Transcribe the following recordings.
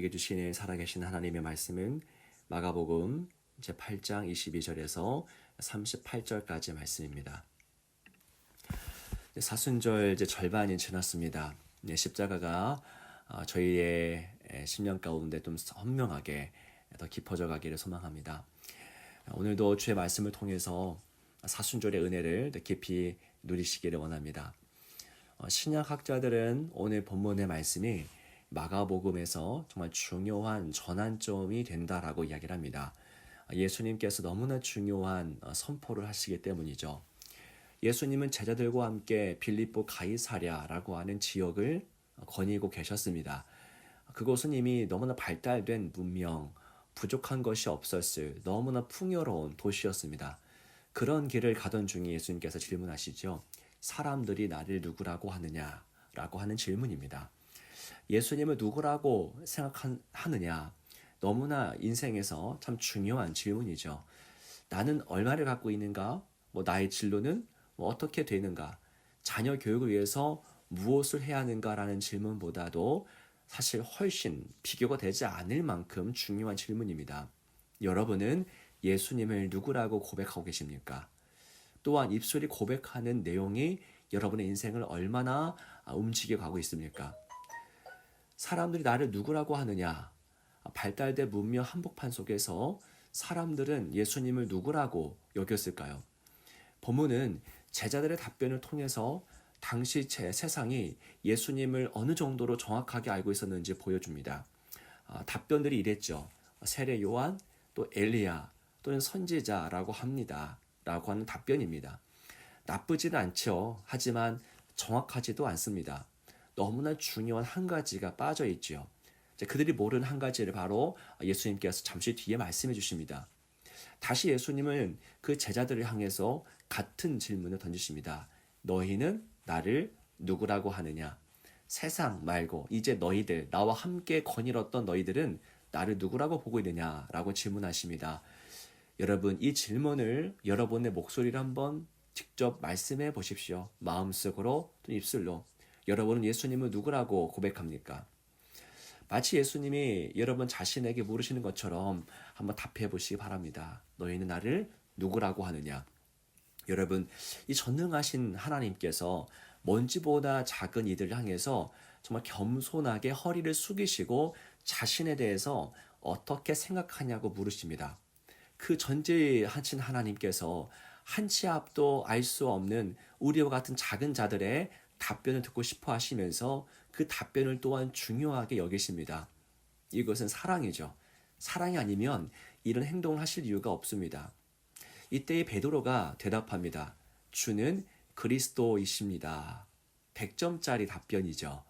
우리에게 주시는 살아계신 하나님의 말씀은 마가복음 제8장 22절에서 38절까지 말씀입니다. 사순절 이제 절반이 지났습니다. 십자가가 저희의 심령 가운데 좀 선명하게 더 깊어져 가기를 소망합니다. 오늘도 주의 말씀을 통해서 사순절의 은혜를 더 깊이 누리시기를 원합니다. 신약학자들은 오늘 본문의 말씀이 마가복음에서 정말 중요한 전환점이 된다라고 이야기를 합니다. 예수님께서 너무나 중요한 선포를 하시기 때문이죠. 예수님은 제자들과 함께 빌립보 가이사랴라고 하는 지역을 거니고 계셨습니다. 그곳은 이미 너무나 발달된 문명, 부족한 것이 없었을 너무나 풍요로운 도시였습니다. 그런 길을 가던 중에 예수님께서 질문하시죠. 사람들이 나를 누구라고 하느냐라고 하는 질문입니다. 예수님을 누구라고 생각하느냐? 너무나 인생에서 참 중요한 질문이죠. 나는 얼마를 갖고 있는가? 나의 진로는 어떻게 되는가? 자녀 교육을 위해서 무엇을 해야 하는가라는 질문보다도 사실 훨씬 비교가 되지 않을 만큼 중요한 질문입니다. 여러분은 예수님을 누구라고 고백하고 계십니까? 또한 입술이 고백하는 내용이 여러분의 인생을 얼마나 움직여 가고 있습니까? 사람들이 나를 누구라고 하느냐? 발달된 문명 한복판 속에서 사람들은 예수님을 누구라고 여겼을까요? 본문은 제자들의 답변을 통해서 당시 세상이 예수님을 어느 정도로 정확하게 알고 있었는지 보여줍니다. 답변들이 이랬죠. 세례 요한, 또 엘리야, 또는 선지자라고 합니다. 라고 하는 답변입니다. 나쁘지는 않죠. 하지만 정확하지도 않습니다. 너무나 중요한 한 가지가 빠져 있죠. 그들이 모르는 한 가지를 바로 예수님께서 잠시 뒤에 말씀해 주십니다. 다시 예수님은 그 제자들을 향해서 같은 질문을 던지십니다. 너희는 나를 누구라고 하느냐? 세상 말고 이제 너희들, 나와 함께 거닐었던 너희들은 나를 누구라고 보고 있느냐? 라고 질문하십니다. 여러분, 이 질문을 여러분의 목소리로 한번 직접 말씀해 보십시오. 마음속으로 또 입술로. 여러분은 예수님을 누구라고 고백합니까? 마치 예수님이 여러분 자신에게 물으시는 것처럼 한번 답해 보시기 바랍니다. 너희는 나를 누구라고 하느냐? 여러분, 이 전능하신 하나님께서 먼지보다 작은 이들을 향해서 정말 겸손하게 허리를 숙이시고 자신에 대해서 어떻게 생각하냐고 물으십니다. 그 전지하신 하나님께서 한 치 앞도 알 수 없는 우리와 같은 작은 자들의 답변을 듣고 싶어 하시면서 그 답변을 또한 중요하게 여기십니다. 이것은 사랑이죠. 사랑이 아니면 이런 행동을 하실 이유가 없습니다. 이때 베드로가 대답합니다. 주는 그리스도이십니다. 100점짜리 답변이죠.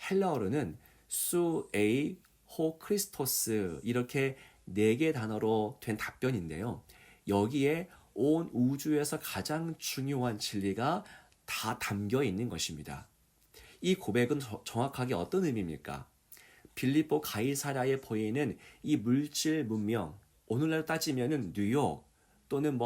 헬라어로는 수 에이 호 크리스토스 이렇게 4개 단어로 된 답변인데요. 여기에 온 우주에서 가장 중요한 진리가 다 담겨 있는 것입니다. 이 고백은 정확하게 어떤 의미입니까? 빌립보 가이사랴에 보이는 이 물질 문명, 오늘날 따지면은 뉴욕 또는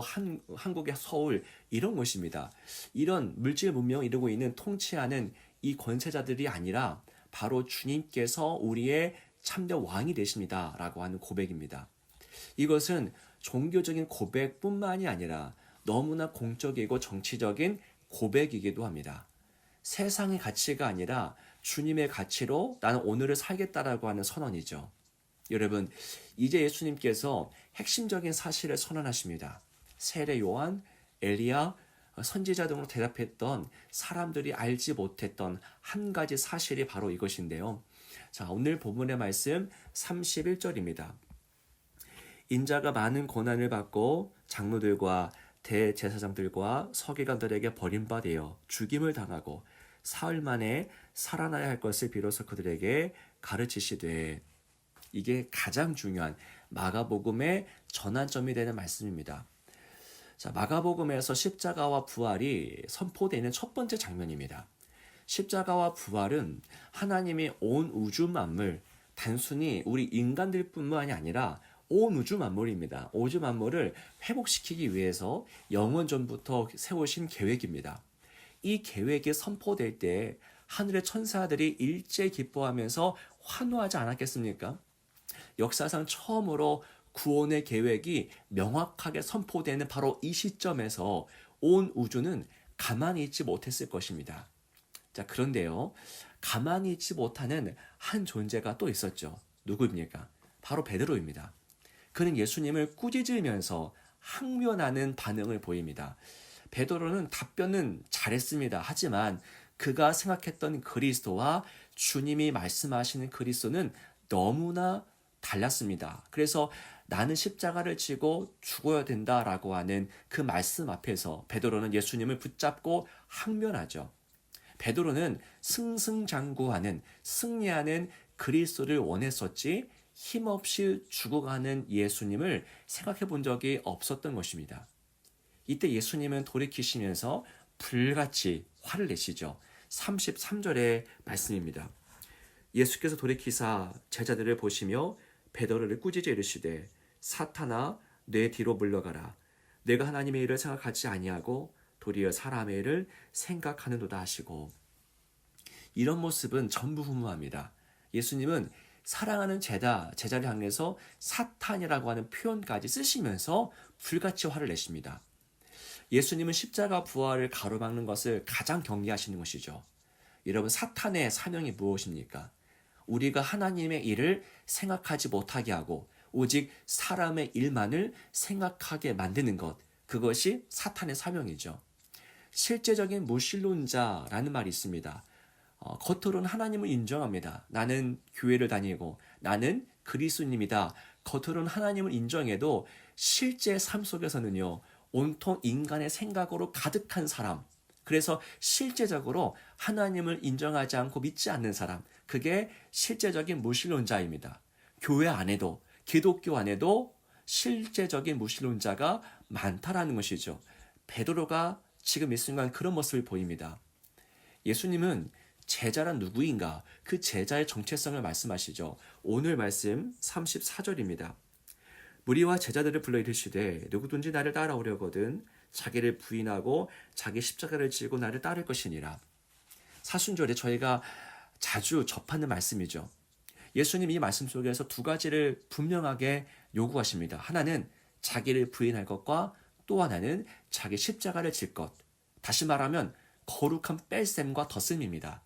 한국의 서울 이런 것입니다. 이런 물질 문명을 이루고 있는 통치하는 이 권세자들이 아니라 바로 주님께서 우리의 참된 왕이 되십니다. 라고 하는 고백입니다. 이것은 종교적인 고백뿐만이 아니라 너무나 공적이고 정치적인 고백이기도 합니다. 세상의 가치가 아니라 주님의 가치로 나는 오늘을 살겠다라고 하는 선언이죠. 여러분, 이제 예수님께서 핵심적인 사실을 선언하십니다. 세례 요한, 엘리야, 선지자 등으로 대답했던 사람들이 알지 못했던 한 가지 사실이 바로 이것인데요. 자, 오늘 본문의 말씀 31절입니다. 인자가 많은 고난을 받고 장로들과 대제사장들과 서기관들에게 버림받아 죽임을 당하고 사흘 만에 살아나야 할 것을 비로소 그들에게 가르치시되, 이게 가장 중요한 마가복음의 전환점이 되는 말씀입니다. 자, 마가복음에서 십자가와 부활이 선포되는 첫 번째 장면입니다. 십자가와 부활은 하나님이 온 우주 만물, 단순히 우리 인간들뿐만이 아니라 온 우주 만물입니다. 우주 만물을 회복시키기 위해서 영원 전부터 세우신 계획입니다. 이 계획이 선포될 때 하늘의 천사들이 일제 기뻐하면서 환호하지 않았겠습니까? 역사상 처음으로 구원의 계획이 명확하게 선포되는 바로 이 시점에서 온 우주는 가만히 있지 못했을 것입니다. 자, 그런데요, 가만히 있지 못하는 한 존재가 또 있었죠. 누구입니까? 바로 베드로입니다. 그는 예수님을 꾸짖으면서 항변하는 반응을 보입니다. 베드로는 답변은 잘했습니다. 하지만 그가 생각했던 그리스도와 주님이 말씀하시는 그리스도는 너무나 달랐습니다. 그래서 나는 십자가를 지고 죽어야 된다라고 하는 그 말씀 앞에서 베드로는 예수님을 붙잡고 항변하죠. 베드로는 승승장구하는 승리하는 그리스도를 원했었지 힘없이 죽어가는 예수님을 생각해 본 적이 없었던 것입니다. 이때 예수님은 돌이키시면서 불같이 화를 내시죠. 33절의 말씀입니다. 예수께서 돌이키사 제자들을 보시며 베드로를 꾸짖어 이르시되 사탄아 내 뒤로 물러가라. 내가 하나님의 일을 생각하지 아니하고 도리어 사람의 일을 생각하는도다 하시고, 이런 모습은 전무후무합니다. 예수님은 사랑하는 제자를 향해서 사탄이라고 하는 표현까지 쓰시면서 불같이 화를 내십니다. 예수님은 십자가 부활을 가로막는 것을 가장 경계하시는 것이죠. 여러분, 사탄의 사명이 무엇입니까? 우리가 하나님의 일을 생각하지 못하게 하고 오직 사람의 일만을 생각하게 만드는 것, 그것이 사탄의 사명이죠. 실제적인 무신론자라는 말이 있습니다. 겉으로는 하나님을 인정합니다. 나는 교회를 다니고 나는 그리스도님이다. 겉으로는 하나님을 인정해도 실제 삶 속에서는요, 온통 인간의 생각으로 가득한 사람, 그래서 실제적으로 하나님을 인정하지 않고 믿지 않는 사람, 그게 실제적인 무신론자입니다. 교회 안에도 기독교 안에도 실제적인 무신론자가 많다라는 것이죠. 베드로가 지금 이 순간 그런 모습을 보입니다. 예수님은 제자란 누구인가? 그 제자의 정체성을 말씀하시죠. 오늘 말씀 34절입니다. 무리와 제자들을 불러 이르시되 누구든지 나를 따라오려거든 자기를 부인하고 자기 십자가를 지고 나를 따를 것이니라. 사순절에 저희가 자주 접하는 말씀이죠. 예수님 이 말씀 속에서 두 가지를 분명하게 요구하십니다. 하나는 자기를 부인할 것과 또 하나는 자기 십자가를 질 것. 다시 말하면 거룩한 뺄셈과 덧셈입니다.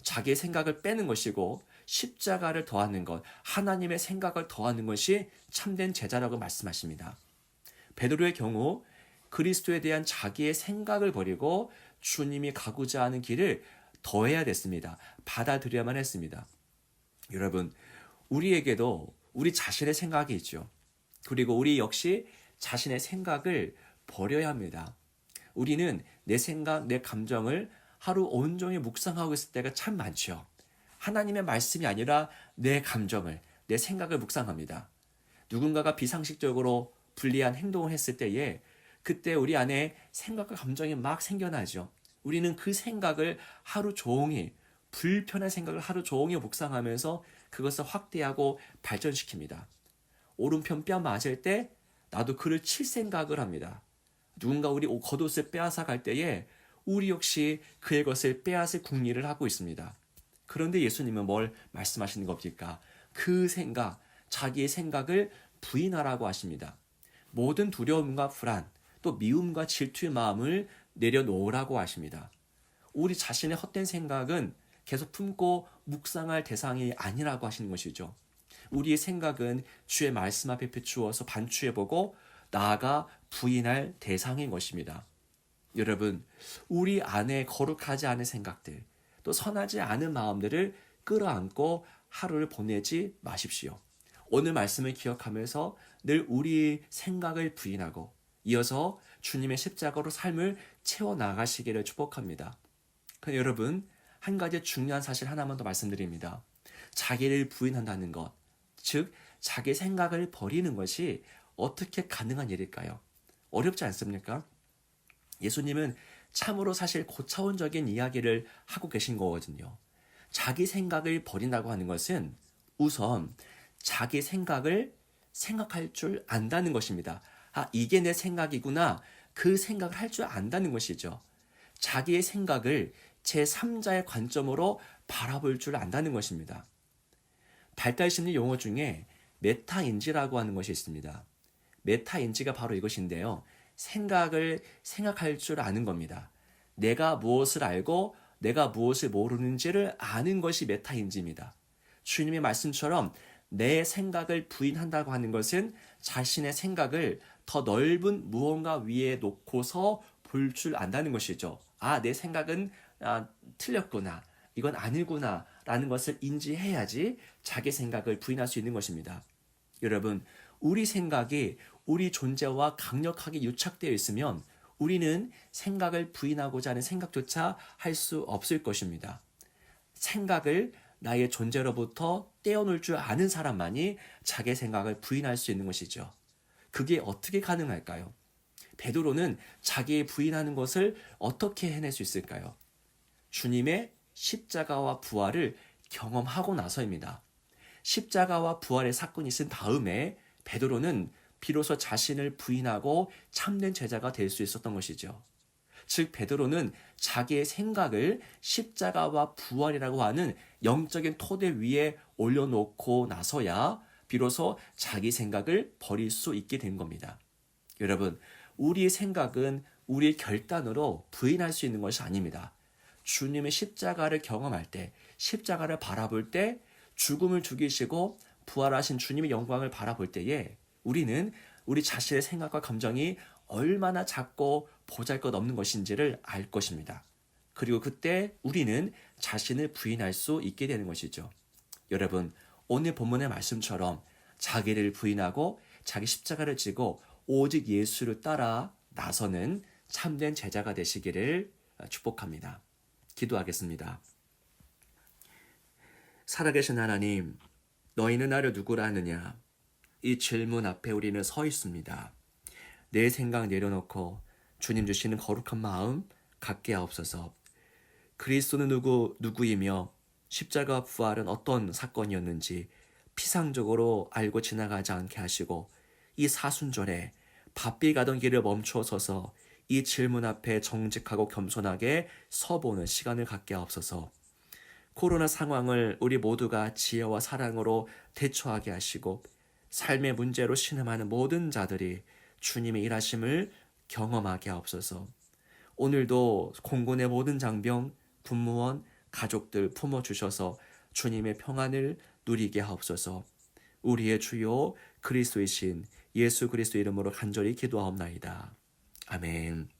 자기의 생각을 빼는 것이고 십자가를 더하는 것, 하나님의 생각을 더하는 것이 참된 제자라고 말씀하십니다. 베드로의 경우 그리스도에 대한 자기의 생각을 버리고 주님이 가고자 하는 길을 더해야 됐습니다. 받아들여야만 했습니다. 여러분, 우리에게도 우리 자신의 생각이 있죠. 그리고 우리 역시 자신의 생각을 버려야 합니다. 우리는 내 생각, 내 감정을 하루 온종일 묵상하고 있을 때가 참 많죠. 하나님의 말씀이 아니라 내 감정을, 내 생각을 묵상합니다. 누군가가 비상식적으로 불리한 행동을 했을 때에 그때 우리 안에 생각과 감정이 막 생겨나죠. 우리는 그 생각을 하루 종일, 불편한 생각을 하루 종일 묵상하면서 그것을 확대하고 발전시킵니다. 오른편 뼈 맞을 때 나도 그를 칠 생각을 합니다. 누군가 우리 겉옷을 빼앗아 갈 때에 우리 역시 그의 것을 빼앗을 궁리를 하고 있습니다. 그런데 예수님은 뭘 말씀하시는 겁니까? 그 생각, 자기의 생각을 부인하라고 하십니다. 모든 두려움과 불안, 또 미움과 질투의 마음을 내려놓으라고 하십니다. 우리 자신의 헛된 생각은 계속 품고 묵상할 대상이 아니라고 하시는 것이죠. 우리의 생각은 주의 말씀 앞에 비추어서 반추해보고 나아가 부인할 대상인 것입니다. 여러분, 우리 안에 거룩하지 않은 생각들, 또 선하지 않은 마음들을 끌어안고 하루를 보내지 마십시오. 오늘 말씀을 기억하면서 늘 우리의 생각을 부인하고 이어서 주님의 십자가로 삶을 채워나가시기를 축복합니다. 그런데 여러분, 한 가지 중요한 사실 하나만 더 말씀드립니다. 자기를 부인한다는 것, 즉 자기 생각을 버리는 것이 어떻게 가능한 일일까요? 어렵지 않습니까? 예수님은 참으로 사실 고차원적인 이야기를 하고 계신 거거든요. 자기 생각을 버린다고 하는 것은 우선 자기 생각을 생각할 줄 안다는 것입니다. 아, 이게 내 생각이구나. 그 생각을 할 줄 안다는 것이죠. 자기의 생각을 제3자의 관점으로 바라볼 줄 안다는 것입니다. 발달심리 용어 중에 메타인지라고 하는 것이 있습니다. 메타인지가 바로 이것인데요. 생각을 생각할 줄 아는 겁니다. 내가 무엇을 알고 내가 무엇을 모르는지를 아는 것이 메타인지입니다. 주님의 말씀처럼 내 생각을 부인한다고 하는 것은 자신의 생각을 더 넓은 무언가 위에 놓고서 볼 줄 안다는 것이죠. 아, 내 생각은 틀렸구나. 이건 아니구나. 라는 것을 인지해야지 자기 생각을 부인할 수 있는 것입니다. 여러분, 우리 생각이 우리 존재와 강력하게 유착되어 있으면 우리는 생각을 부인하고자 하는 생각조차 할 수 없을 것입니다. 생각을 나의 존재로부터 떼어놓을 줄 아는 사람만이 자기 생각을 부인할 수 있는 것이죠. 그게 어떻게 가능할까요? 베드로는 자기 부인하는 것을 어떻게 해낼 수 있을까요? 주님의 십자가와 부활을 경험하고 나서입니다. 십자가와 부활의 사건이 있은 다음에 베드로는 비로소 자신을 부인하고 참된 제자가 될 수 있었던 것이죠. 즉 베드로는 자기의 생각을 십자가와 부활이라고 하는 영적인 토대 위에 올려놓고 나서야 비로소 자기 생각을 버릴 수 있게 된 겁니다. 여러분, 우리의 생각은 우리의 결단으로 부인할 수 있는 것이 아닙니다. 주님의 십자가를 경험할 때, 십자가를 바라볼 때, 죽음을 죽이시고 부활하신 주님의 영광을 바라볼 때에 우리는 우리 자신의 생각과 감정이 얼마나 작고 보잘것없는 것인지를 알 것입니다. 그리고 그때 우리는 자신을 부인할 수 있게 되는 것이죠. 여러분, 오늘 본문의 말씀처럼 자기를 부인하고 자기 십자가를 지고 오직 예수를 따라 나서는 참된 제자가 되시기를 축복합니다. 기도하겠습니다. 살아계신 하나님, 너희는 나를 누구라 하느냐? 이 질문 앞에 우리는 서 있습니다. 내 생각 내려놓고 주님 주시는 거룩한 마음 갖게 하옵소서. 그리스도는 누구이며 십자가 부활은 어떤 사건이었는지 피상적으로 알고 지나가지 않게 하시고 이 사순절에 바삐 가던 길을 멈추어 서서 이 질문 앞에 정직하고 겸손하게 서보는 시간을 갖게 하옵소서. 코로나 상황을 우리 모두가 지혜와 사랑으로 대처하게 하시고 삶의 문제로 신음하는 모든 자들이 주님의 일하심을 경험하게 하옵소서. 오늘도 공군의 모든 장병, 군무원, 가족들 품어주셔서 주님의 평안을 누리게 하옵소서. 우리의 주요 그리스도이신 예수 그리스도 이름으로 간절히 기도하옵나이다. 아멘.